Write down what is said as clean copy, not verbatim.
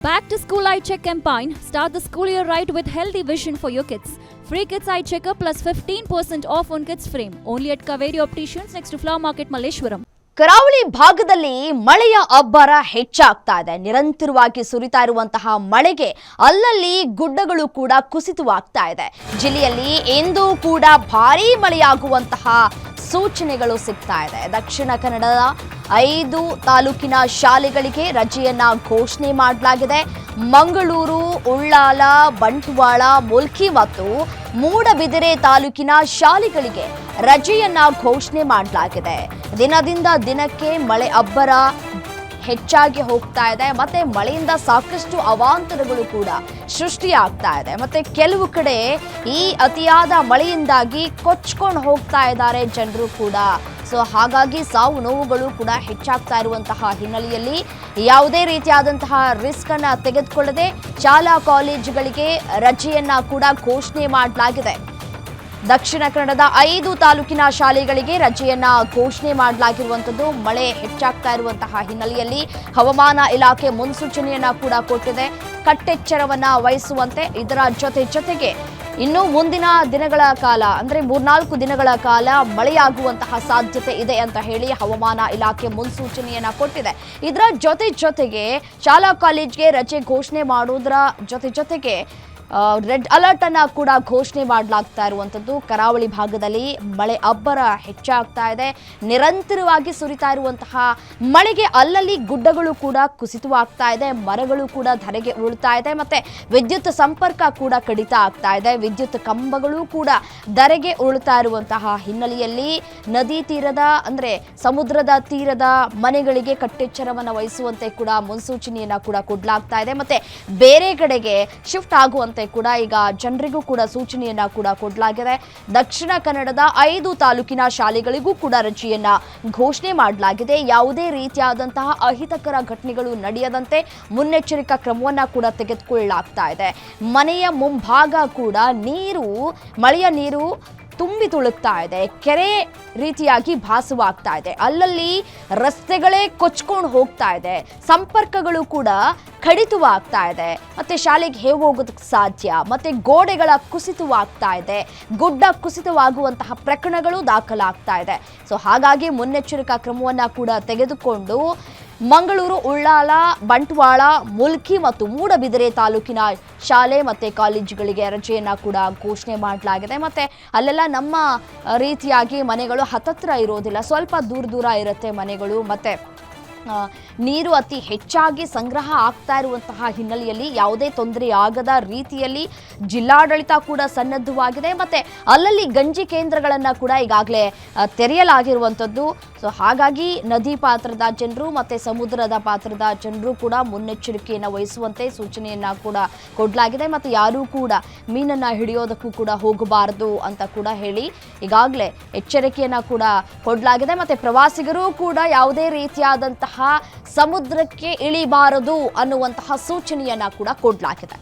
Back to School Eye Check campaign. Start the school year right with healthy vision for your kids. Free Kids Eye Checker plus 15% off on kids frame. Only at Kaveri Opticians next to Flower Market, Malleshwaram. ಕರಾವಳಿ ಭಾಗದಲ್ಲಿ ಮಳೆಯ ಅಬ್ಬರ ಹೆಚ್ಚಾಗ್ತಾ ಇದೆ. ನಿರಂತರವಾಗಿ ಸುರಿತಾ ಇರುವಂತಹ ಮಳೆಗೆ ಅಲ್ಲಲ್ಲಿ ಗುಡ್ಡಗಳು ಕೂಡ ಕುಸಿತವಾಗ್ತಾ ಇದೆ. ಜಿಲ್ಲೆಯಲ್ಲಿ ಇಂದು ಕೂಡ ಭಾರೀ ಮಳೆಯಾಗುವಂತಹ ಸೂಚನೆಗಳು ಸಿಗ್ತಾ ಇದೆ. ದಕ್ಷಿಣ ಕನ್ನಡದ 5 ತಾಲೂಕಿನ ಶಾಲೆಗಳಿಗೆ ರಜೆಯನ್ನ ಘೋಷಣೆ ಮಾಡಲಾಗಿದೆ. ಮಂಗಳೂರು, ಉಳ್ಳಾಲ, ಬಂಟ್ವಾಳ, ಮುಲ್ಕಿ ಮತ್ತು ಮೂಡಬಿದಿರೆ ತಾಲೂಕಿನ ಶಾಲೆಗಳಿಗೆ ರಜೆಯನ್ನ ಘೋಷಣೆ ಮಾಡಲಾಗಿದೆ. ದಿನದಿಂದ ದಿನಕ್ಕೆ ಮಳೆ ಅಬ್ಬರ ಹೆಚ್ಚಾಗಿ ಹೋಗ್ತಾ ಇದೆ. ಮತ್ತೆ ಮಳೆಯಿಂದ ಸಾಕಷ್ಟು ಅವಾಂತರಗಳು ಕೂಡ ಸೃಷ್ಟಿಯಾಗ್ತಾ ಇದೆ. ಮತ್ತೆ ಕೆಲವು ಕಡೆ ಈ ಅತಿಯಾದ ಮಳೆಯಿಂದಾಗಿ ಕೊಚ್ಕೊಂಡು ಹೋಗ್ತಾ ಇದ್ದಾರೆ ಜನರು ಕೂಡ. ಸೊ ಹಾಗಾಗಿ ಸಾವು ನೋವುಗಳು ಕೂಡ ಹೆಚ್ಚಾಗ್ತಾ ಇರುವಂತಹ ಹಿನ್ನೆಲೆಯಲ್ಲಿ ಯಾವುದೇ ರೀತಿಯಾದಂತಹ ರಿಸ್ಕ್ ಅನ್ನ ತೆಗೆದುಕೊಳ್ಳದೆ ಶಾಲಾ ಕಾಲೇಜುಗಳಿಗೆ ರಜೆಯನ್ನ ಕೂಡ ಘೋಷಣೆ ಮಾಡಲಾಗಿದೆ. ದಕ್ಷಿಣ ಕನ್ನಡದ 5 ತಾಲೂಕಿನ ಶಾಲೆಗಳಿಗೆ ರಜೆಯನ್ನ ಘೋಷಣೆ ಮಾಡಲಾಗಿರುವಂಥದ್ದು. ಮಳೆ ಹೆಚ್ಚಾಗ್ತಾ ಇರುವಂತಹ ಹಿನ್ನೆಲೆಯಲ್ಲಿ ಹವಾಮಾನ ಇಲಾಖೆ ಮುನ್ಸೂಚನೆಯನ್ನ ಕೂಡ ಕೊಟ್ಟಿದೆ. ಕಟ್ಟೆಚ್ಚರವನ್ನ ವಹಿಸುವಂತೆ, ಇದರ ಜೊತೆಗೆ ಇನ್ನು ಮುಂದಿನ ದಿನಗಳ ಕಾಲ ಅಂದ್ರೆ 3-4 ದಿನಗಳ ಕಾಲ ಮಳೆಯಾಗುವಂತಹ ಸಾಧ್ಯತೆ ಇದೆ ಅಂತ ಹೇಳಿ ಹವಾಮಾನ ಇಲಾಖೆ ಮುನ್ಸೂಚನೆಯನ್ನ ಕೊಟ್ಟಿದೆ. ಇದರ ಜೊತೆಗೆ ಶಾಲಾ ಕಾಲೇಜ್ಗೆ ರಜೆ ಘೋಷಣೆ ಮಾಡೋದರ ಜೊತೆಗೆ ರೆಡ್ ಅಲರ್ಟ್ ಅನ್ನ ಕೂಡ ಘೋಷಣೆ ಮಾಡಲಾಗ್ತಾ ಇರುವಂಥದ್ದು. ಕರಾವಳಿ ಭಾಗದಲ್ಲಿ ಮಳೆ ಅಬ್ಬರ ಹೆಚ್ಚಾಗ್ತಾ ಇದೆ. ನಿರಂತರವಾಗಿ ಸುರಿತಾ ಇರುವಂತಹ ಮಳೆಗೆ ಅಲ್ಲಲ್ಲಿ ಗುಡ್ಡಗಳು ಕೂಡ ಕುಸಿತವಾಗ್ತಾ ಇದೆ. ಮರಗಳು ಕೂಡ ಧರೆಗೆ ಉರುಳ್ತಾ ಇದೆ. ಮತ್ತೆ ವಿದ್ಯುತ್ ಸಂಪರ್ಕ ಕೂಡ ಕಡಿತ ಆಗ್ತಾ ಇದೆ. ವಿದ್ಯುತ್ ಕಂಬಗಳು ಕೂಡ ಧರೆಗೆ ಉರುಳ್ತಾ ಇರುವಂತಹ ಹಿನ್ನೆಲೆಯಲ್ಲಿ ನದಿ ತೀರದ ಅಂದ್ರೆ ಸಮುದ್ರದ ತೀರದ ಮನೆಗಳಿಗೆ ಕಟ್ಟೆಚ್ಚರವನ್ನು ವಹಿಸುವಂತೆ ಕೂಡ ಮುನ್ಸೂಚನೆಯನ್ನ ಕೂಡ ಕೊಡಲಾಗ್ತಾ ಇದೆ. ಮತ್ತೆ ಬೇರೆ ಕಡೆಗೆ ಶಿಫ್ಟ್ ಆಗುವಂತೆ ಕೂಡ ಈಗ ಜನರಿಗೂ ಕೂಡ ಸೂಚನೆಯನ್ನ ಕೂಡ ಕೊಡಲಾಗಿದೆ. ದಕ್ಷಿಣ ಕನ್ನಡದ 5 ತಾಲೂಕಿನ ಶಾಲೆಗಳಿಗೂ ಕೂಡ ರಜೆಯನ್ನ ಘೋಷಣೆ ಮಾಡಲಾಗಿದೆ. ಯಾವುದೇ ರೀತಿಯಾದಂತಹ ಅಹಿತಕರ ಘಟನೆಗಳು ನಡೆಯದಂತೆ ಮುನ್ನೆಚ್ಚರಿಕಾ ಕ್ರಮವನ್ನ ಕೂಡ ತೆಗೆದುಕೊಳ್ಳಲಾಗ್ತಾ ಇದೆ. ಮನೆಯ ಮುಂಭಾಗ ಕೂಡ ಮಳೆಯ ನೀರು ತುಂಬಿ ತುಳುಕ್ತಾ ಇದೆ. ಕೆರೆ ರೀತಿಯಾಗಿ ಭಾಸವಾಗ್ತಾ ಇದೆ. ಅಲ್ಲಲ್ಲಿ ರಸ್ತೆಗಳೇ ಕೊಚ್ಕೊಂಡು ಹೋಗ್ತಾ ಇದೆ. ಸಂಪರ್ಕಗಳು ಕೂಡ ಕಡಿತವಾಗ್ತಾ ಇದೆ. ಮತ್ತೆ ಶಾಲೆಗೆ ಹೇಗೆ ಹೋಗೋದಕ್ಕೆ ಸಾಧ್ಯ? ಮತ್ತೆ ಗೋಡೆಗಳ ಕುಸಿತವಾಗ್ತಾ ಇದೆ. ಗುಡ್ಡ ಕುಸಿತವಾಗುವಂತಹ ಪ್ರಕರಣಗಳು ದಾಖಲಾಗ್ತಾ ಇದೆ. ಸೊ ಹಾಗಾಗಿ ಮುನ್ನೆಚ್ಚರಿಕಾ ಕ್ರಮವನ್ನ ಕೂಡ ತೆಗೆದುಕೊಂಡು ಮಂಗಳೂರು, ಉಳ್ಳಾಲ, ಬಂಟ್ವಾಳ, ಮುಲ್ಕಿ ಮತ್ತು ಮೂಡಬಿದಿರೆ ತಾಲೂಕಿನ ಶಾಲೆ ಮತ್ತೆ ಕಾಲೇಜುಗಳಿಗೆ ರಜೆಯನ್ನ ಕೂಡ ಘೋಷಣೆ ಮಾಡಲಾಗಿದೆ. ಮತ್ತೆ ಅಲ್ಲೆಲ್ಲ ನಮ್ಮ ರೀತಿಯಾಗಿ ಮನೆಗಳು ಹತ್ತತ್ರ ಇರೋದಿಲ್ಲ, ಸ್ವಲ್ಪ ದೂರ ಇರುತ್ತೆ ಮನೆಗಳು. ಮತ್ತೆ ನೀರು ಅತಿ ಹೆಚ್ಚಾಗಿ ಸಂಗ್ರಹ ಆಗ್ತಾ ಇರುವಂತಹ ಹಿನ್ನೆಲೆಯಲ್ಲಿ ಯಾವುದೇ ತೊಂದರೆ ಆಗದ ರೀತಿಯಲ್ಲಿ ಜಿಲ್ಲಾಡಳಿತ ಕೂಡ ಸನ್ನದ್ಧವಾಗಿದೆ. ಮತ್ತೆ ಅಲ್ಲಲ್ಲಿ ಗಂಜಿ ಕೇಂದ್ರಗಳನ್ನ ಕೂಡ ಈಗಾಗಲೇ ತೆರೆಯಲಾಗಿರುವಂಥದ್ದು. ಸೊ ಹಾಗಾಗಿ ನದಿ ಪಾತ್ರದ ಜನರು ಮತ್ತೆ ಸಮುದ್ರದ ಪಾತ್ರದ ಜನರು ಕೂಡ ಮುನ್ನೆಚ್ಚರಿಕೆಯನ್ನು ವಹಿಸುವಂತೆ ಸೂಚನೆಯನ್ನ ಕೂಡ ಕೊಡಲಾಗಿದೆ. ಮತ್ತೆ ಯಾರೂ ಕೂಡ ಮೀನನ್ನ ಹಿಡಿಯೋದಕ್ಕೂ ಕೂಡ ಹೋಗಬಾರದು ಅಂತ ಕೂಡ ಹೇಳಿ ಈಗಾಗಲೇ ಎಚ್ಚರಿಕೆಯನ್ನ ಕೂಡ ಕೊಡಲಾಗಿದೆ. ಮತ್ತೆ ಪ್ರವಾಸಿಗರು ಕೂಡ ಯಾವುದೇ ರೀತಿಯಾದಂತಹ ಸಮುದ್ರಕ್ಕೆ ಇಳಿಬಾರದು ಅನ್ನುವಂತಹ ಸೂಚನೆಯನ್ನ ಕೂಡ ಕೊಡಲಾಗಿದೆ.